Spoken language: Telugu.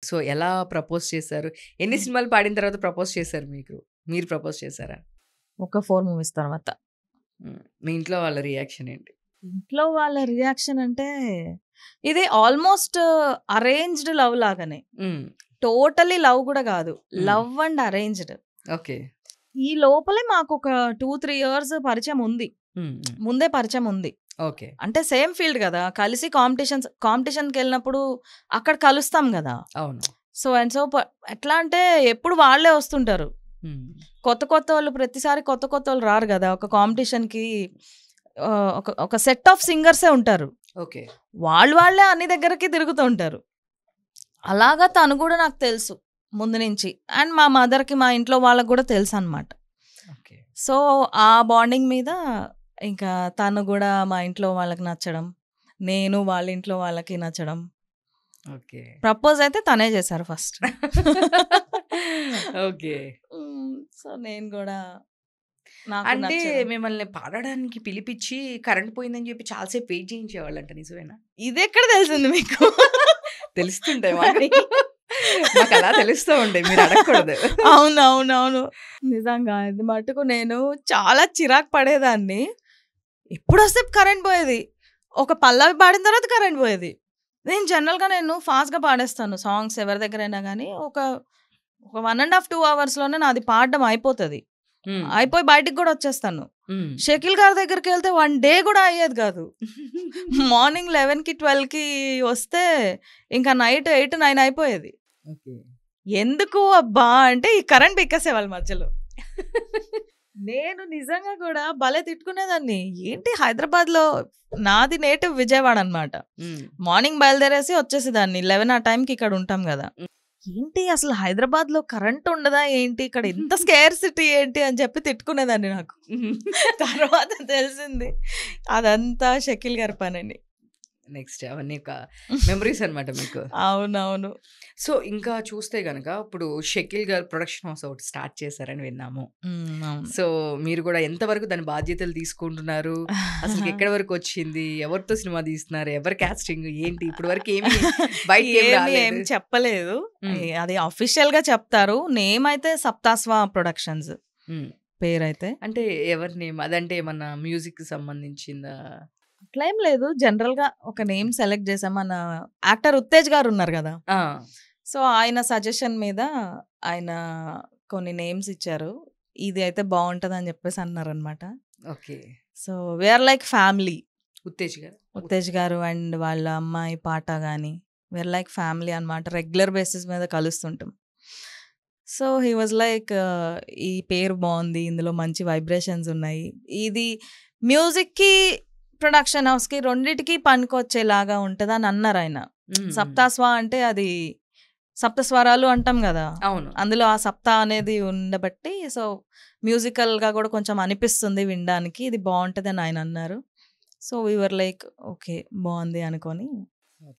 సో, ఎలా ప్రపోజ్ చేశారు? ఎన్ని సినిమాలు పాడిన తర్వాత ప్రపోజ్ చేశారు మీకు? మీరు ప్రపోజ్ చేశారా? ఒక 4 మూవీస్ తర్వాత. మీ ఇంట్లో వాళ్ళ రియాక్షన్ ఏంటి? ఇంట్లో వాళ్ళ రియాక్షన్ అంటే ఇది ఆల్మోస్ట్ అరేంజ్డ్ లవ్ లాగానే. టోటలీ లవ్ కూడా కాదు, లవ్ అండ్ అరేంజ్డ్. ఓకే. ఈ లోపలే మాకు ఒక 2-3 ఇయర్స్ పరిచయం ఉంది, ముందే పరిచయం ఉంది. ఓకే. అంటే సేమ్ ఫీల్డ్ కదా, కలిసి కాంపిటీషన్కి వెళ్ళినప్పుడు అక్కడ కలుస్తాం కదా. అవును. సో అండ్ సో ఎట్లా అంటే ఎప్పుడు వాళ్ళే వస్తుంటారు, కొత్త కొత్త వాళ్ళు ప్రతిసారి కొత్త కొత్త వాళ్ళు రారు కదా. ఒక కాంపిటీషన్కి ఒక సెట్ ఆఫ్ సింగర్సే ఉంటారు. ఓకే. వాళ్ళే అన్ని దగ్గరకి తిరుగుతూ ఉంటారు. అలాగా తను కూడా నాకు తెలుసు ముందు నుంచి, అండ్ మా మదర్కి మా ఇంట్లో వాళ్ళకి కూడా తెలుసు అనమాట. సో ఆ బాండింగ్ మీద ఇంకా తను కూడా మా ఇంట్లో వాళ్ళకి నచ్చడం, నేను వాళ్ళ ఇంట్లో వాళ్ళకి నచ్చడం. ఓకే. ప్రపోజ్ అయితే తనే చేశారు ఫస్ట్. ఓకే. సో నేను కూడా అంటే మిమ్మల్ని పాడడానికి పిలిపించి కరెంట్ పోయిందని చెప్పి చాలాసేపు వెయిట్ చేయించేవాళ్ళంట, నిజమేనా? ఇది ఎక్కడ తెలిసింది మీకు? తెలుస్తుంటాయి మాకు అలా తెలుస్తూ ఉంటాయి, మీరు అడగకూడదు. అవునవునవును, నిజంగా ఇది మటుకు నేను చాలా చిరాకు పడేదాన్ని. ఎప్పుడు వస్తే కరెంట్ పోయేది, ఒక పల్లవి పాడిన తర్వాత కరెంట్ పోయేది. నేను జనరల్గా నేను ఫాస్ట్గా పాడేస్తాను సాంగ్స్ ఎవరి దగ్గరైనా కానీ. ఒక 1.5-2 అవర్స్లోనే నాది పాడడం అయిపోతుంది, అయిపోయి బయటికి కూడా వచ్చేస్తాను. షకీల్ గారి దగ్గరికి వెళ్తే 1 డే కూడా అయ్యేది కాదు. మార్నింగ్ 11కి 12కి వస్తే ఇంకా నైట్ 8-9 అయిపోయేది. ఎందుకు అబ్బా అంటే ఈ కరెంట్ ఎక్కేసేవాళ్ళ మధ్యలో. నేను నిజంగా కూడా భలే తిట్టుకునేదాన్ని. ఏంటి హైదరాబాద్లో, నాది నేటివ్ విజయవాడ అనమాట. మార్నింగ్ బయలుదేరేసి వచ్చేసేదాన్ని 11 ఆ టైంకి ఇక్కడ ఉంటాం కదా. ఏంటి అసలు హైదరాబాద్లో కరెంట్ ఉండదా ఏంటి, ఇక్కడ ఎంత స్కేర్ సిటీ ఏంటి అని చెప్పి తిట్టుకునేదాన్ని. నాకు తర్వాత తెలిసింది అదంతా షకీల్ గారి పని. నెక్స్ట్ అవన్నీ ఒక మెమరీస్ అనమాట మీకు. అవునవును. సో ఇంకా చూస్తే గనక ఇప్పుడు షకీల్ గారు ప్రొడక్షన్ హౌస్ ఒకటి స్టార్ట్ చేశారని విన్నాము. సో మీరు కూడా ఎంతవరకు దాని బాధ్యతలు తీసుకుంటున్నారు? అసలు ఎక్కడి వరకు వచ్చింది? ఎవరితో సినిమా తీస్తున్నారు? ఎవరి కాస్టింగ్ ఏంటి? ఇప్పుడు వరకు ఏం చెప్పలేదు, అది అఫీషియల్ గా చెప్తారు. నేమ్ అయితే సప్తాస్వా ప్రొడక్షన్స్ పేరైతే. అంటే ఎవరి నేమ్ అదంటే ఏమన్నా మ్యూజిక్ సంబంధించిందా? అట్లా ఏం లేదు, జనరల్ గా ఒక నేమ్ సెలెక్ట్ చేసాం. మన యాక్టర్ ఉత్తేజ్ గారు ఉన్నారు కదా, సో ఆయన సజెషన్ మీద ఆయన కొన్ని నేమ్స్ ఇచ్చారు. ఇది అయితే బాగుంటది అని చెప్పేసి అన్నారు అనమాట. Okay. So we are like family. Uttej గారు అండ్ వాళ్ళ అమ్మాయి పాట కానీ వీఆర్ లైక్ ఫ్యామిలీ అనమాట. రెగ్యులర్ బేసిస్ మీద కలుస్తుంటాం. సో హీ వాజ్ లైక్ ఈ పేరు బాగుంది, ఇందులో మంచి వైబ్రేషన్స్ ఉన్నాయి, ఇది మ్యూజిక్కి ప్రొడక్షన్ హౌస్కి రెండిటికి పనికొచ్చేలాగా ఉంటుంది అని అన్నారు ఆయన. సప్తాస్వా అంటే అది సప్తస్వరాలు అంటాం కదా, అవును, అందులో ఆ సప్తా అనేది ఉండబట్టి సో మ్యూజికల్గా కూడా కొంచెం అనిపిస్తుంది వినడానికి, ఇది బాగుంటుంది అని ఆయన అన్నారు. సో వీవర్ లైక్ ఓకే బాగుంది అనుకొని